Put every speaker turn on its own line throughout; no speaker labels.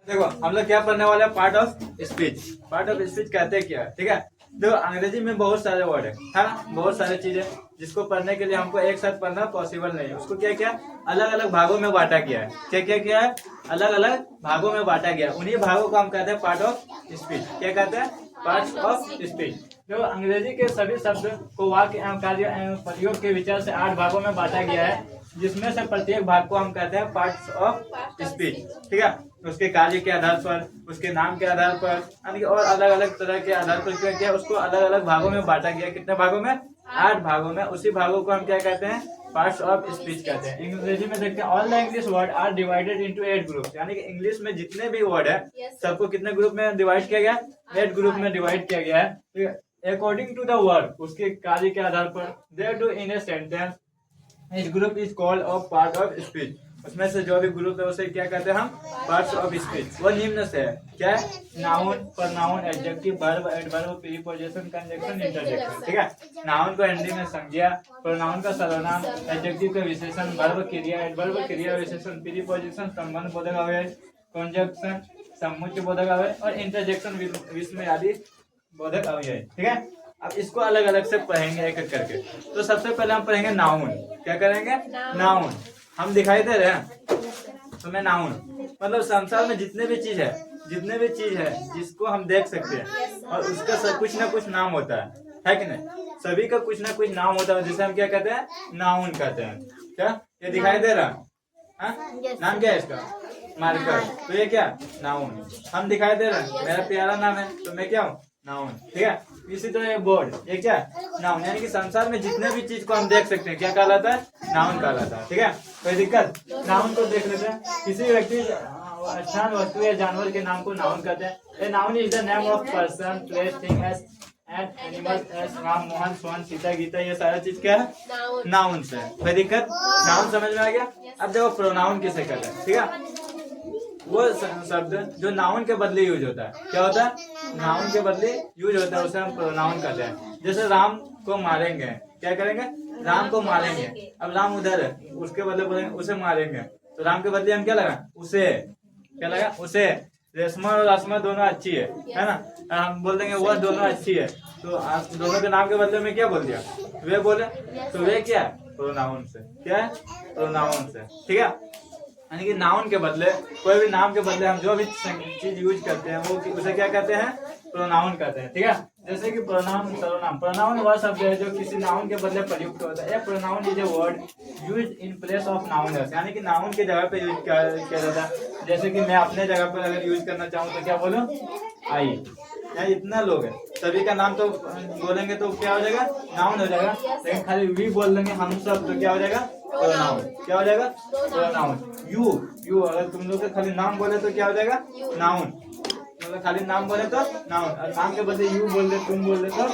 देखो हम लोग क्या पढ़ने वाले हैं, part of speech. Part of speech कहते हैं क्या है, ठीक है। देखो अंग्रेजी में बहुत सारे वर्ड है ना, बहुत सारी चीजें जिसको पढ़ने के लिए हमको एक साथ पढ़ना पॉसिबल नहीं है। उसको क्या क्या अलग अलग भागों में बांटा गया है। क्या क्या किया है, अलग अलग भागों में बांटा गया है। उन्हीं भागों को हम कहते हैं पार्ट ऑफ स्पीच। क्या कहते हैं, पार्ट ऑफ स्पीच। देखो अंग्रेजी के सभी शब्द को वाक्य एवं कार्य एवं प्रयोग के विचार से 8 भागों में बांटा गया है, जिसमें से प्रत्येक भाग को हम कहते हैं पार्ट्स ऑफ स्पीच, ठीक है। उसके कार्य के आधार पर, उसके नाम के आधार पर, यानी कि और अलग अलग तरह के आधार पर क्या किया, उसको अलग अलग भागों में बांटा गया। कितने भागों में, 8 भागों में। उसी भागों को हम क्या कहते हैं, पार्ट्स ऑफ स्पीच कहते हैं। अंग्रेजी में देखते हैं all the English word are divided into 8 groups, यानी कि इंग्लिश में जितने भी वर्ड है सबको कितने ग्रुप में डिवाइड किया गया, 8 ग्रुप में डिवाइड किया गया है, ठीक है। अकॉर्डिंग टू द वर्ड, उसके कार्य के आधार पर, there to in a sentence इस group is called of part of speech. उसमें से जो भी ग्रुप है उसे क्या कहते हैं हम, पार्ट्स ऑफ स्पीच। वो निम्न से है, क्या है, noun, pronoun, adjective, verb, adverb, preposition, conjunction, interjection, ठीक है। नाउन को हिंदी में संज्ञा, प्रोनाउन का सर्वनाम, एडजेक्टिव का विशेषण, वर्ब क्रिया, एडवर्ब क्रिया विशेषण, प्रीपोजिशन संबंध बोधक अव्यय, कंजंक्शन समुच्चय बोधक अव्यय और इंटरजेक्शन विस्मय आदि बोधक अव्यय, ठीक है। अब इसको अलग अलग से पढ़ेंगे एक एक करके। तो सबसे पहले हम पढ़ेंगे नाउन। क्या करेंगे, नाउन। हम दिखाई दे रहे हैं तो मैं नाउन मतलब संसार में जितने भी चीज है जिसको हम देख सकते हैं और उसका कुछ ना कुछ नाम होता है कि नहीं। सभी का कुछ ना कुछ नाम होता है, जिसे हम क्या कहते हैं, नाउन कहते हैं। क्या ये दिखाई दे रहा है, नाम क्या है इसका, मार्कर। तो ये क्या, नाउन। हम दिखाई दे रहे हैं, मेरा प्यारा नाम है तो मैं क्या हूँ, नाउन, ठीक है। इसी तरह ये बोर्ड, ये क्या, नाउन। यानी कि संसार में जितने भी चीज को हम देख सकते हैं क्या कहलाता है, नाउन कहलाता है, ठीक है। कोई दिक्कत, नाउन को देख लेते हैं। किसी व्यक्ति, स्थान, वस्तु या जानवर के नाम को नाउन कहते हैं। A noun is the name of person, place, thing as and animal as Ram, Mohan, Sohan, Sita, Gita, ये सारा चीज क्या है, नाउन से। कोई दिक्कत, नाउन समझ में आ गया। अब देखो प्रोनाउन किसे कहते हैं, ठीक है। वो शब्द जो नाउन के बदले यूज होता है, क्या होता है, नाउन के बदले यूज होता है, उसे हम प्रोनाउन कहते हैं। जैसे राम को मारेंगे, क्या करेंगे, राम को मारेंगे। अब राम उधर है, उसके बदले बोलेंगे उसे मारेंगे, तो राम के बदले हम क्या लगा, उसे, क्या लगा, उसे। रेशमा और राशमा दोनों अच्छी है ना, हम बोल देंगे वो दोनों अच्छी है, तो दोनों के नाम के बदले में क्या बोल दिया, वे बोले, तो वे क्या है, प्रोनाउन से। क्या है, प्रोनाउन से, ठीक है। यानी कि नाउन के बदले, कोई भी नाम के बदले हम जो भी चीज यूज करते हैं वो उसे क्या कहते हैं, प्रोनाउन कहते हैं, ठीक है। जैसे कि प्रोनाउन, सर्वनाम। प्रोनाउन वह शब्द है जो किसी नाउन के बदले प्रयुक्त होता है। Pronoun is a word use in place of noun, यानी कि नाउन के जगह पे यूज किया जाता है। जैसे कि मैं अपने जगह पर अगर यूज करना चाहूँ तो क्या बोलूँ, आई। यहाँ इतना लोग है, सभी का नाम तो बोलेंगे तो क्या हो जाएगा, नाउन हो जाएगा। लेकिन खाली वी बोल देंगे हम सब तो क्या हो जाएगा, प्रोनाउन। क्या हो जाएगा, प्रोनाउन। यू अगर तुम लोग खाली नाम बोले तो क्या हो जाएगा, नाउन। मतलब खाली नाम बोले तो नाउन, और नाम के बदले यू बोल दे, तुम बोल दे तो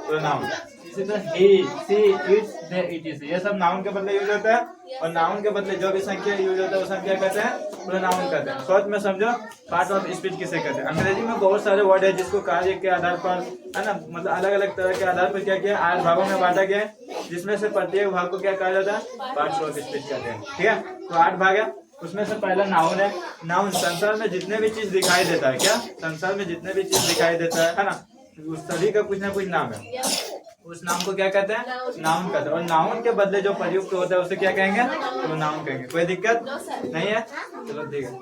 प्रोनाउन। इसी तरह ही, सी, इट्स, दे, इट इज, ये सब नाउन के बदले यूज होता है। और नाउन के बदले जो भी संख्या यूज होता है उसे हम क्या कहते हैं, प्रोनाउन कहते हैं। शॉर्ट में समझो पार्ट ऑफ स्पीच किसे कहते हैं। अंग्रेजी में बहुत सारे वर्ड है जिसको कार्य के आधार पर, है ना, मतलब अलग अलग तरह के आधार पर क्या किया, 8 भागों में बांटा गया है, जिसमें से प्रत्येक भाग को क्या कहा जाता है, पार्ट्स ऑफ स्पीच कहते हैं, ठीक है। तो 8 भाग है, उसमें से पहला नाउन है। नाउन संसार में जितने भी चीज दिखाई देता है, क्या, संसार में जितने भी चीज दिखाई देता है ना, उस सभी का कुछ ना कुछ नाम है। उस नाम को क्या कहते हैं, नाउन कहते हैं। और नाउन के बदले जो प्रयुक्त होता है उसे क्या कहेंगे, तो नाउन कहेंगे। कोई दिक्कत नहीं है, चलो ठीक है।